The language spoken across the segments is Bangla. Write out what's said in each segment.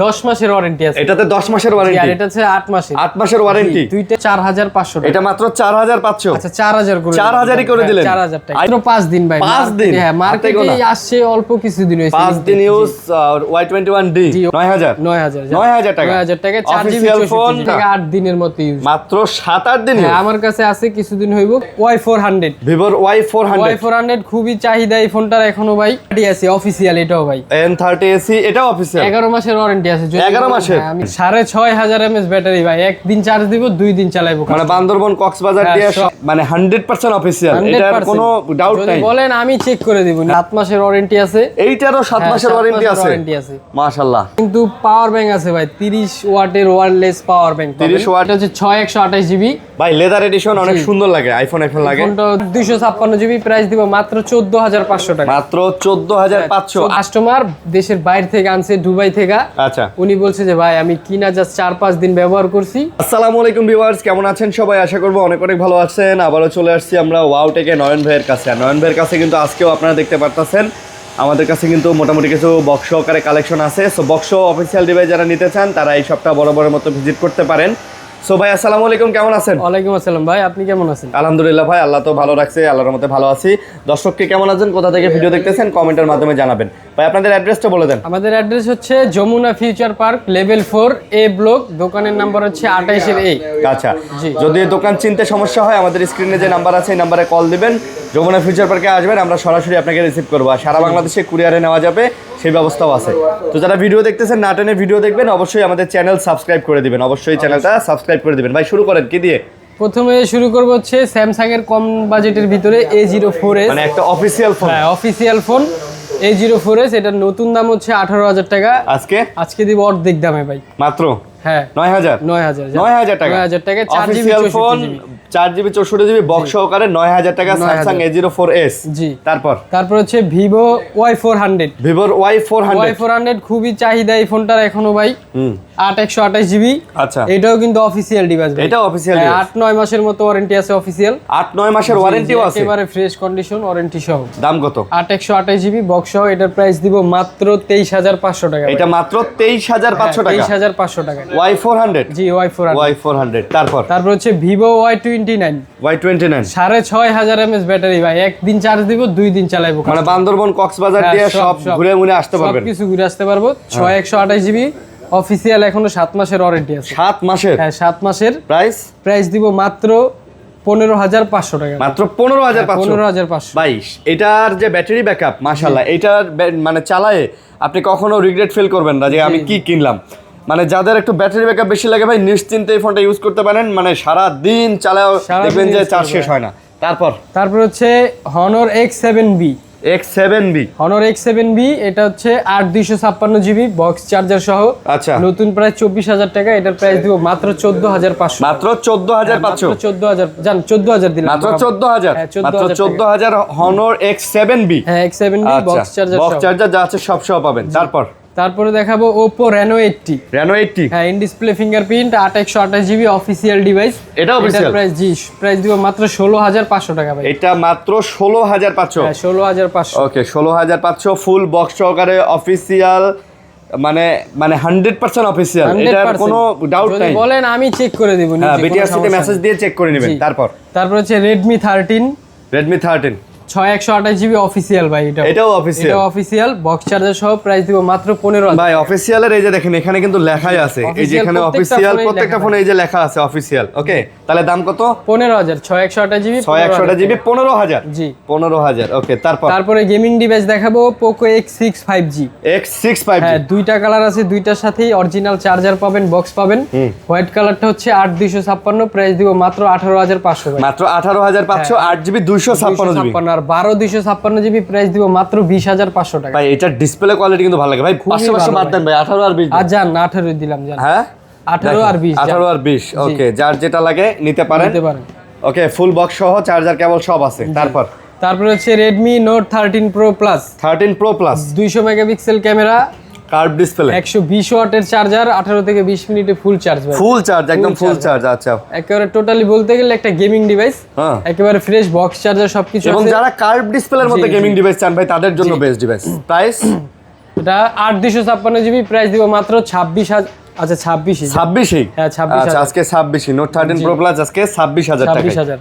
10 মাসের ওয়ারেন্টি আছে। এটাতে 10 মাসের ওয়ারেন্টি আর এটা হচ্ছে 8 মাসের। 8 মাসের ওয়ারেন্টি। দুইটা 4500 টাকা। এটা মাত্র 4500। আচ্ছা 4000 করে 4000 ই করে দিলেন। 4000 টাকা। মাত্র 5 দিন ভাই। 5 দিন। হ্যাঁ, মার্কেটে আসছে অল্প কিছু দিন হইছে। 5 দিন ইউজ Y21D 9000 9000 টাকা। 9000 টাকা 4 জিবি 64 টাকা 8 দিনের মতো ইউজ। মাত্র 7-8 দিন। হ্যাঁ, আমার কাছে আছে কিছুদিন হইব Y400 Vivo Y400 খুবই চাহিদা এই ফোনটার এখনো ভাই আছে অফিশিয়াল। এটাও ভাই N30AC এটাও অফিশিয়াল। 11 মাসের ওয়ারেন্টি আছে। 11 মাসের। আমি 6500 mAh ব্যাটারি ভাই, একদিন চার্জ দিব 2 দিন চালাবো। মানে বান্দরবন কক্সবাজার দিয়ে মানে 100% অফিশিয়াল। এটার কোনো ডাউট নাই। যদি বলেন আমি চেক করে দিব। 7 মাসের ওয়ারেন্টি আছে। এইটারও 7 মাসের ওয়ারেন্টি আছে। মাশাআল্লাহ। কিন্তু পাওয়ার ব্যাংক আছে ভাই, 30 ওয়াটের ওয়্যারলেস পাওয়ার ব্যাংক। 30 ওয়াট হচ্ছে 6128 জিবি ভাই, লেদার এডিশন অনেক সুন্দর লাগে। আইফোন লাগে। ফোনটা 256 জিবি, প্রাইস দিব মাত্র 14500 টাকা। মাত্র 14500। কাস্টমার দেশের বাইরে থেকে আনছে, দুবাই থেকে। আচ্ছা, উনি বলছে যে ভাই আমি কিনা জাস্ট 4-5 দিন ব্যবহার করছি। আসসালামু আলাইকুম ভিউয়ার্স, কেমন আছেন সবাই? আশা করবো অনেক অনেক ভালো আছেন। আবারও চলে আসছি আমরা ওয়াওটেকে নয়ন ভাইয়ের কাছে। আর নয়ন ভাইয়ের কাছে কিন্তু আজকেও আপনারা দেখতে পারতেছেন আমাদের কাছে কিন্তু মোটামুটি কিছু বক্স সহকারে কালেকশন আছে। সো বক্স অফিসিয়াল ডিভাইস যারা নিতে চান তারা এই সপ্তাহ বরাবরের মতো ভিজিট করতে পারেন। সো ভাই আসসালামু আলাইকুম, কেমন আছেন? ওয়ালাইকুম আসসালাম ভাই, আপনি কেমন আছেন? আলহামদুলিল্লাহ ভাই, আল্লাহ তো ভালো রাখছে, আল্লাহর মধ্যে ভালো আছি। দর্শককে কেমন আছেন, কোথা থেকে ভিডিও দেখতেছেন কমেন্টের মাধ্যমে জানাবেন। ভাই আপনাদের অ্যাড্রেসটা বলে দেন। আমাদের অ্যাড্রেস হচ্ছে যমুনা ফিউচার পার্ক লেভেল 4 এ ব্লক। দোকানের নাম্বার হচ্ছে 28 এর A। আচ্ছা, যদি দোকান চিনতে সমস্যা হয় আমাদের স্ক্রিনে যে নাম্বার আছে এই নাম্বারে কল দিবেন। যমুনা ফিউচার পার্কে আসবেন, আমরা সরাসরি আপনাকে রিসিভ করবো। আর সারা বাংলাদেশে কুরিয়ারে নেওয়া যাবে, সেই ব্যবস্থাও আছে। তো যারা ভিডিও দেখতেছেন না টেনে ভিডিও দেখবেন, অবশ্যই আমাদের চ্যানেল সাবস্ক্রাইব করে দিবেন। অবশ্যই চ্যানেলটা সাবস্ক্রাইব করে দিবেন। ভাই শুরু করেন কি দিয়ে? প্রথমে শুরু করব হচ্ছে স্যামসাং এর কম বাজেটের ভিতরে A04s, মানে একটা অফিশিয়াল ফোন। হ্যাঁ অফিশিয়াল ফোন A04s। এটার নতুন দাম হচ্ছে 18000 টাকা। আজকে দিব অর্ধেক দামে ভাই, মাত্র হ্যাঁ 9000 টাকা। 4 জিবি 4GB 64GB বক্স সহকারে 9000 টাকা স্যামসাং A04s। জি। তারপর হচ্ছে ভিভো Y400 খুবই চাহিদা এই ফোনটার এখনো ভাই। 8128 জিবি। আচ্ছা, এটাও কিন্তু অফিশিয়াল ডিভাইস ভাই। এটাও অফিশিয়াল। 8-9 মাসের মতো ওয়ারেন্টি আছে অফিশিয়াল। 8-9 মাসের ওয়ারেন্টিও আছে, একেবারে ফ্রেশ কন্ডিশন ওয়ারেন্টি সহ। দাম কত? 8128 জিবি বক্স সহ। এটার প্রাইস দিব মাত্র 23500 টাকা। এটা মাত্র 23500 টাকা। 23500 টাকা Y400। জি Y400। তারপর হচ্ছে ভিভো Y29 6500 mAh ব্যাটারি ভাই, একদিন চার্জ দিব 2 দিন চালাবো। মানে বান্দরবন কক্সবাজার দিয়ে সব ঘুরে মুড়ে আসতে পারবেন, সব কিছু ঘুরে আসতে পারবো। 6128 জিবি অফিশিয়াল, এখনো 7 মাসের ওয়ারেন্টি আছে। 7 মাসের? হ্যাঁ 7 মাসের। প্রাইস দিব মাত্র 15500 টাকা। মাত্র 15500। ভাই এটার যে ব্যাটারি ব্যাকআপ মাশাআল্লাহ, এটার মানে চালায়ে আপনি কখনো রিগ্রেট ফিল করবেন না যে আমি কি কিনলাম। মানে যাদের একটু ব্যাটারি ব্যাকআপ বেশি লাগে ভাই, নিশ্চিন্তে এই ফোনটা ইউজ করতে পারেন। মানে সারা দিন চালাও, দেখবেন যে চার্জ শেষ হয় না। তারপর হচ্ছে Honor X7B। Honor X7B এটা হচ্ছে 8256 জিবি বক্স চার্জার সহ। আচ্ছা, নতুন প্রাইস 24000 টাকা। এটার প্রাইস দিব মাত্র 14500। মাত্র 14500। 14000 জান 14000 দিলাম। মাত্র 14000। মাত্র 14000 Honor X7B। হ্যাঁ X7B বক্স চার্জার যা আছে সব সহ পাবেন। তারপরে দেখাবো Oppo Reno 80। হ্যাঁ in display fingerprint 8128 GB official device. এটা অফিশিয়াল। প্রাইস দিব মাত্র 16500 টাকা ভাই। এটা মাত্র 16500। হ্যাঁ 16500। ওকে 16500 ফুল বক্স সহকারে অফিশিয়াল, মানে 100% অফিশিয়াল। এটার কোনো ডাউট নাই। যদি বলেন আমি চেক করে দিব। হ্যাঁ বিটিআরসি তে মেসেজ দিয়ে চেক করে নেবেন। তারপর হচ্ছে Redmi 13 6128 জিবি অফিশিয়াল ভাই। এটাও অফিশিয়াল বক্স চার্জার সহ। প্রাইস দিব মাত্র 15000 ভাই। অফিশিয়ালের এই যে দেখেন এখানে কিন্তু লেখাই আছে, এই যে এখানে অফিশিয়াল প্রত্যেকটা ফোনে এই যে লেখা আছে অফিশিয়াল। ওকে, তাহলে দাম কত? 15000। 6128 জিবি 6128 জিবি 15000। জি 15000। ওকে, তারপরে গেমিং ডিভাইস দেখাবো Poco X6 5G। হ্যাঁ দুইটা কালার আছে, দুইটার সাথেই অরিজিনাল চার্জার পাবেন, বক্স পাবেন। হোয়াইট কালারটা হচ্ছে 8256, প্রাইস দিব মাত্র 18500 ভাই। মাত্র 18500। 8GB 256GB। আর 12556 জিবি প্রাইস দিব মাত্র 20500 টাকা ভাই। এটার ডিসপ্লে কোয়ালিটি কিন্তু ভালো লাগে ভাই। 500 বাদ দেন ভাই, 18 আর 20 আর জান 18 দিলাম জান। হ্যাঁ 18 আর 20। ওকে, যার যেটা লাগে নিতে পারেন। ওকে, ফুল বক্স সহ চার্জার কেবল সব আছে। তারপর হচ্ছে Redmi Note 13 Pro Plus 200 megapixel camera, curve display, 120 ওয়াটের চার্জার, 18 থেকে 20 মিনিটে ফুল চার্জ ভাই। একদম ফুল চার্জ। আচ্ছা, একেবারে টোটালি বলতে গেলে একটা গেমিং ডিভাইস। একেবারে ফ্রেশ বক্স চার্জার সবকিছু আছে। এবং যারা কার্ভ ডিসপ্লের মধ্যে গেমিং ডিভাইস চান ভাই, তাদের জন্য বেস্ট ডিভাইস। এটা 8/256 জিবি, প্রাইস দিব মাত্র 26,000। আচ্ছা 26 হ্যাঁ 26। আচ্ছা আজকে 26 নোট 13 প্রো প্লাস আজকে 26,000 টাকা। 26,000।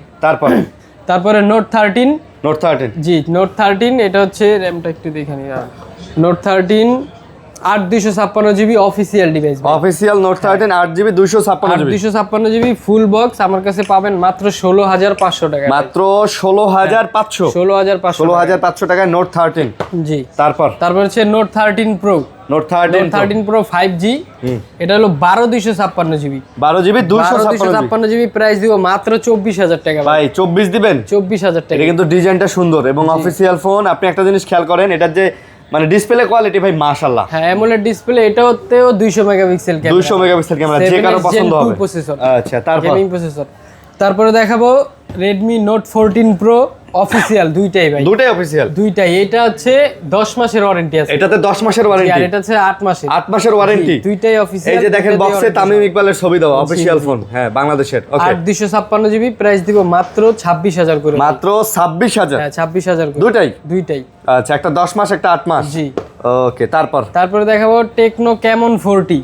তারপরে নোট 13। নোট 13 জি নোট 13 এটা হচ্ছে র‍্যামটা একটু দেখে নিন। Note 13 8/256 GB official device. Official note 13 8GB 256 GB full box আমার কাছে পাবেন মাত্র 16,500 টাকা। মাত্র 16,500 16,500 টাকায় নোট 13। জি তারপর হচ্ছে note 13 pro. Note 13 pro 5G, এটা হলো 12/256 জিবি। 12GB 256 জিবি, প্রাইস দিব মাত্র 24,000 টাকা। ভাই 24 দিবেন? 24,000 টাকা। এটা কিন্তু ডিজাইনটা সুন্দর এবং অফিসিয়াল ফোন। আপনি একটা জিনিস খেয়াল করেন, এটার যে মানে ডিসপ্লে কোয়ালিটি ভাই মাশাআল্লাহ। হ্যাঁ অ্যামোলেড ডিসপ্লে, এটাতেও 200 মেগাপিক্সেল ক্যামেরা। 200 মেগাপিক্সেল ক্যামেরা, যে কারো পছন্দ হবে। আচ্ছা গেমিং প্রসেসর। তারপরে দেখাবো Redmi Note 14 Pro অফিসিয়াল, দুইটাই ভাই। দুইটাই অফিসিয়াল? দুইটাই। এটা হচ্ছে 10 মাসের ওয়ারেন্টি আছে। এটাতে 10 মাসের ওয়ারেন্টি, আর এটা হচ্ছে 8 মাসের। 8 মাসের ওয়ারেন্টি। দুইটাই অফিসিয়াল। এই যে দেখেন বক্সে তামিম ইকবালের ছবি দাও, অফিসিয়াল ফোন। হ্যাঁ বাংলাদেশের। ওকে 8/256 জিবি, প্রাইস দিব মাত্র 26,000 করে। মাত্র 26,000? হ্যাঁ 26,000 করে। দুইটাই। আচ্ছা একটা 10 মাস একটা 8 মাস। জি ওকে তারপরে দেখাবো techno Camon 40।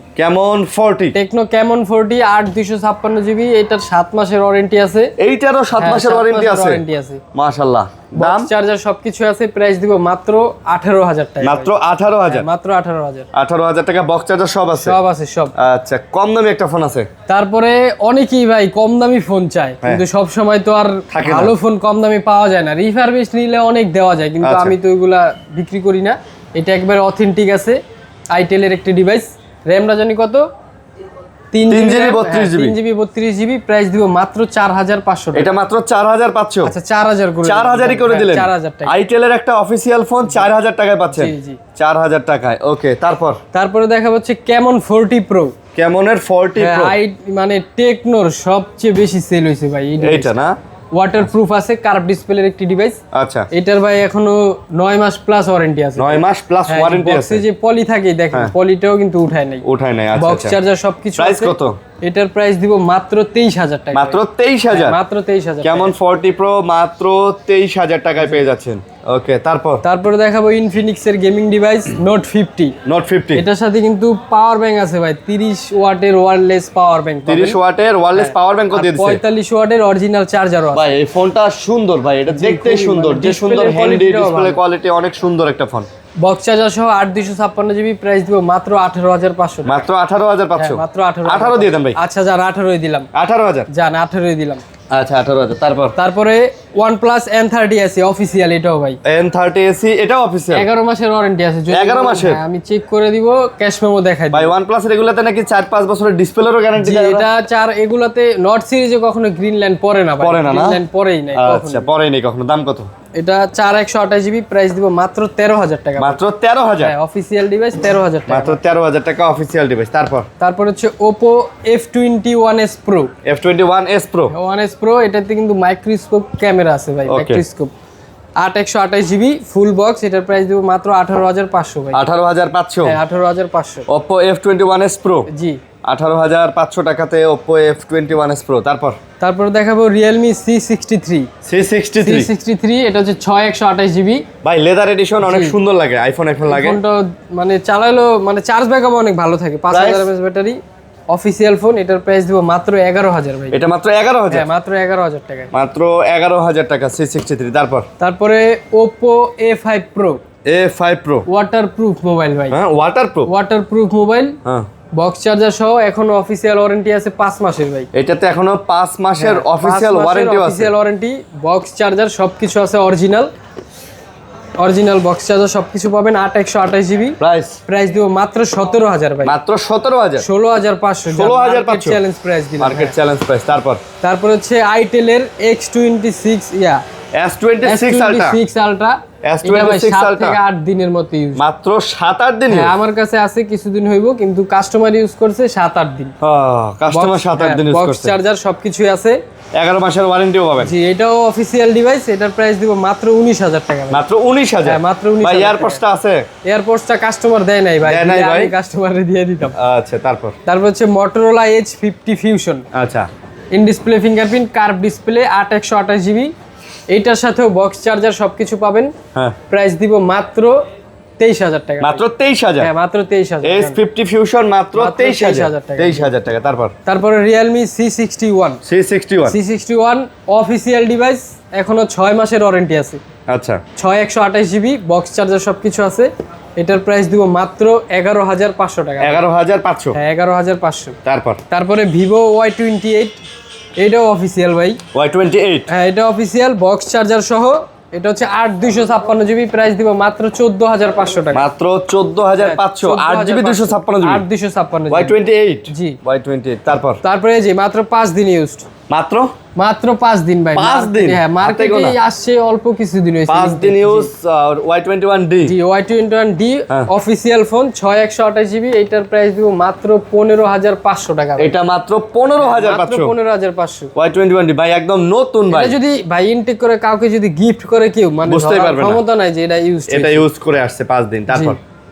Techno Camon 40 8/256 GB, এটার 7 মাসের ওয়ারেন্টি আছে। এইটারও 7 মাসের ওয়ারেন্টি আছে। মাশাআল্লাহ। দাম চার্জার সবকিছু আছে, প্রাইস দিব মাত্র 18,000 টাকা। মাত্র 18,000? মাত্র 18,000। 18,000 টাকা বক্স চার্জার সব আছে? সব। আচ্ছা কম দামি একটা ফোন আছে? তারপরে অনেকেই ভাই কম দামি ফোন চায়, কিন্তু সব সময় তো আর ভালো ফোন কম দামি পাওয়া যায় না। রিফারবিশ নিলে অনেক দেওয়া যায়, কিন্তু আমি তো ওইগুলা বিক্রি করি না। এটা একবারে অথেন্টিক আছে, আইটেলের একটি ডিভাইস। র‍্যামটা জানি কত? 3GB 32GB, প্রাইস দিব মাত্র 4,500 টাকা। এটা মাত্র 4,500? আচ্ছা 4,000 করে। 4,000ই করে দিলেন? 4,000 টাকা। আইটেলের একটা অফিসিয়াল ফোন 4,000 টাকায় পাচ্ছেন? জি 4,000 টাকায়। ওকে তারপরে দেখা হচ্ছে ক্যামন 40 প্রো। ক্যামনের 40 প্রো মানে টেকনোর সবচেয়ে বেশি সেল হয়েছে ভাই এইটা না? ওয়াটারপ্রুফ আছে, কার্ভ ডিসপ্লের একটি ডিভাইস। আচ্ছা এটার ভাই এখনো 9 মাস প্লাস ওয়ারেন্টি আছে। 9 মাস প্লাস ওয়ারেন্টি আছে। বক্সে যে পলি থাকে দেখেন, পলিটাও কিন্তু উঠায় নাই। আচ্ছা বক্স চার্জার সবকিছু আছে। প্রাইস কত? এটার প্রাইস দিব মাত্র 23,000 টাকা। মাত্র 23,000? মাত্র 23,000। কেমন 40 প্রো মাত্র 23,000 টাকায় পেয়ে যাচ্ছেন। ওকে তারপরে দেখাবো ইনফিনিক্স এর গেমিং ডিভাইস নোট 50। এটার সাথে কিন্তু পাওয়ার ব্যাংক আছে ভাই, 30 ওয়াটের ওয়্যারলেস পাওয়ার ব্যাংক। 30 ওয়াটের ওয়্যারলেস পাওয়ার ব্যাংক দিয়ে দিয়েছে। 45 ওয়াটের অরিজিনাল চার্জারও আছে। ভাই এই ফোনটা সুন্দর ভাই, এটা দেখতেই সুন্দর, যে সুন্দর হ্যান্ডি, ডিসপ্লে কোয়ালিটি অনেক সুন্দর একটা ফোন। বক্স চার্জার সহ 8/256 জিবি, প্রাইস দিব মাত্র 18,500 টাকা। মাত্র 18,500? মাত্র 18 দিয়ে দেন ভাই। আচ্ছা যান 18ই দিলাম। 18,000? যান 18ই দিলাম। আচ্ছা 18,000। তারপরে OnePlus N30 আছে অফিসিয়াল, এটাও ভাই। N30 এসি এটাও অফিসিয়াল? 11 মাসের ওয়ারেন্টি আছে। 11 মাসের? আমি চেক করে দিব, ক্যাশ মেমো দেখাই দিই ভাই। OnePlus এর এগুলাতে নাকি 4-5 বছরের ডিসপ্লেরও গ্যারান্টি দেয়? এটা 4 এগুলাতে নট সিরিজে কখনো গ্রিন লাইন পড়ে না ভাই। গ্রিন লাইন পড়েই নাই কখনো। আচ্ছা পড়েই নাই কখনো। দাম কত? এটা 4128 জিবি, প্রাইস দিব মাত্র 13,000 টাকা। মাত্র 13,000? হ্যাঁ অফিসিয়াল ডিভাইস 13,000 টাকা। মাত্র 13,000 টাকা অফিসিয়াল ডিভাইস। তারপর হচ্ছে Oppo F21s Pro। F21s Pro 1s Pro, এটাতে কিন্তু মাইক্রোস্কোপ ক্যামেরা আছে ভাই, মাইক্রোস্কোপ। 8/128 জিবি ফুল বক্স, এটার প্রাইস দিব মাত্র 18,500 ভাই। 18,500? হ্যাঁ 18,500। Oppo F21s Pro? জি 18,500 টাকাতে Oppo F21s Pro। তারপর দেখাবো Realme C63। এটা হচ্ছে 6/128 জিবি ভাই, লেদার এডিশন, অনেক সুন্দর লাগে, আইফোন লাগে। ফোনটা মানে চালালো মানে চার্জ ব্যাকআপ অনেক ভালো থাকে, 5000 mAh ব্যাটারি। অফিসিয়াল ফোন, এটার প্রাইস দিব মাত্র 11,000 ভাই। এটা মাত্র 11,000? হ্যাঁ মাত্র 11,000 টাকা। মাত্র 11,000 টাকা C63। তারপরে Oppo A5 Pro। Waterproof mobile ভাই। হ্যাঁ ওয়াটারপ্রুফ মোবাইল। হ্যাঁ বক্স চার্জার সহ এখনো অফিসিয়াল ওয়ারেন্টি আছে 5 মাসের ভাই। এটাতে এখনো 5 মাসের অফিসিয়াল ওয়ারেন্টি আছে। অফিসিয়াল ওয়ারেন্টি, বক্স চার্জার সবকিছু আছে অরিজিনাল বক্স চার্জার সবকিছু পাবেন। 8/128 জিবি, প্রাইস দিব মাত্র 17,000 ভাই। মাত্র 17,000? 16,500। 16,500 চ্যালেঞ্জ প্রাইস দিলাম। Market challenge price. তারপর হচ্ছে আইটেলের X26 S26 Ultra। S26 Ultra 8 দিনের মতো ইউজ। মাত্র 7-8 দিন? হ্যাঁ আমার কাছে আছে, কিছুদিন হইব, কিন্তু কাস্টমার ইউজ করছে 7-8 দিন। কাস্টমার 7-8 দিন ইউজ করছে। বক্স চার্জার সবকিছুই আছে। 11 মাসের ওয়ারেন্টিও পাবেন। জি এটাও অফিসিয়াল ডিভাইস, এটার প্রাইস দিব মাত্র 19,000 টাকা। মাত্র 19,000? হ্যাঁ মাত্র 19,000। ভাই এয়ারপোর্টসটা আছে? এয়ারপোর্টসটা কাস্টমার দেয় নাই ভাই, আমি কাস্টমারে দিয়ে দিতাম। আচ্ছা তারপর হচ্ছে Motorola Edge 50 Fusion। আচ্ছা in display fingerprint, curve display, 8/128 GB. এইটার সাথেও বক্স চার্জার সবকিছু পাবেন। হ্যাঁ প্রাইস দিব মাত্র 23,000 টাকা। মাত্র 23,000? হ্যাঁ মাত্র 23,000। S50 ফিউশন মাত্র 23,000 টাকা। 23,000 টাকা। তারপরে Realme C61 C61 official device, এখনো 6 মাসের ওয়ারেন্টি আছে। আচ্ছা 128 জিবি বক্স চার্জার সবকিছু আছে। এটার প্রাইস দিব মাত্র 11,500 টাকা। 11,500? হ্যাঁ 11,500। তারপরে Vivo Y28, এটাও অফিসিয়াল ভাই। Y28? হ্যাঁ এটা অফিসিয়াল বক্স চার্জার সহ। এটা হচ্ছে 8,256 জিবি, প্রাইস দিব মাত্র 14,500 টাকা। মাত্র 14,500? 8GB 256 GB? 8,256 Y28? জি Y28। তারপরে জি মাত্র 5 দিন ইউজড। মাত্র 5 দিন ভাই। 5 দিন? হ্যাঁ মার্কেটে আসছে অল্প কিছু দিন হয়েছে। 5 দিন ইউজ। Y21D? জি Y21D অফিসিয়াল ফোন, 6128 জিবি। এটার প্রাইস দিব মাত্র 15,500 টাকা। এটা মাত্র 15,500? 15,500। Y21D ভাই একদম নতুন ভাই। এটা যদি ভাই ইনটেক করে কাউকে যদি গিফট করে কেউ, মানে বুঝতেই পারবে না, ক্ষমতা নাই যে এটা ইউজ করে আসছে 5 দিন।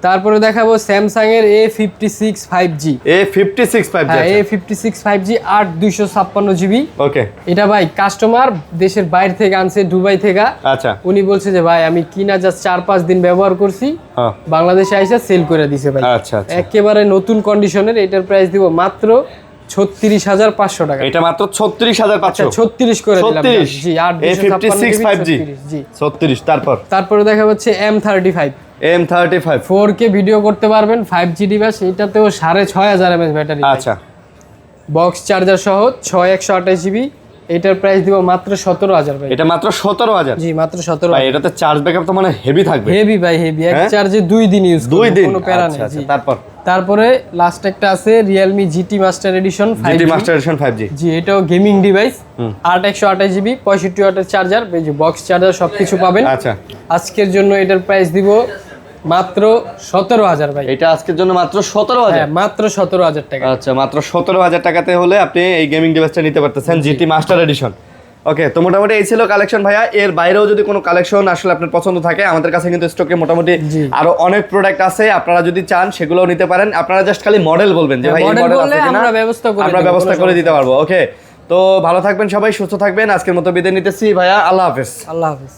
তারপরে দেখাবো স্যামসাং এর A56 5G। A56 5G? হ্যাঁ A56 5G 8,256 জিবি। ওকে। এটা ভাই কাস্টমার দেশের বাইরে থেকে আনছে, দুবাই থেকে। আচ্ছা। উনি বলছে যে ভাই আমি কিনা জাস্ট 4-5 দিন ব্যবহার করছি, বাংলাদেশে আইসা সেল করে দিছে ভাই। আচ্ছা। একেবারে নতুন কন্ডিশনের। এটার প্রাইস দিব মাত্র 36,500 টাকা। এটা মাত্র 36,500? 36 করে দিলাম। জি 8,256 5G? জি 36। তারপরে দেখা হচ্ছে M35 4K ভিডিও করতে পারবেন, 5G ডিভাইস। এটাতেও 6,500 mAh ব্যাটারি। আচ্ছা। বক্স চার্জার সহ 6128 জিবি। এটার প্রাইস দিব মাত্র 17,000 ভাই। এটা মাত্র 17,000? জি মাত্র 17,000। ভাই এটাতে চার্জ ব্যাকআপ তো মানে হেভি থাকবে। হেভি ভাই হেভি, এক চার্জে 2 দিন ইউজ করব, কোনো প্যারা নেই। জি তারপরে লাস্ট একটা আছে Realme GT Master Edition 5G। জি এটাও গেমিং ডিভাইস, 8,128 জিবি, 65 ওয়াটের চার্জার, এই যে বক্স চার্জার সবকিছু পাবেন। আচ্ছা। আজকের জন্য এটার প্রাইস দিব মাত্র 17,000 ভাই। এটা আজকের জন্য মাত্র 17,000? হ্যাঁ মাত্র 17,000 টাকা। আচ্ছা মাত্র 17,000 টাকাতে হলে আপনি এই গেমিং ডিভাইসটা নিতে পারতেছেন, GT Master Edition। ওকে, তো মোটামুটি এই ছিল কালেকশন ভাইয়া। এর বাইরেও যদি কোনো কালেকশন আসলে আপনার পছন্দ থাকে, আমাদের কাছে কিন্তু স্টকে মোটামুটি আরো অনেক প্রোডাক্ট আছে। আপনারা যদি চান সেগুলোও নিতে পারেন। আপনারা জাস্ট খালি মডেল বলবেন যে ভাই এই মডেল আছে কিনা, আমরা ব্যবস্থা করে দিতে পারবো। ওকে, তো ভালো থাকবেন সবাই, সুস্থ থাকবেন। আজকের মতো বিদায় নিতেছি ভাইয়া, আল্লাহ হাফেজ। আল্লাহ হাফেজ।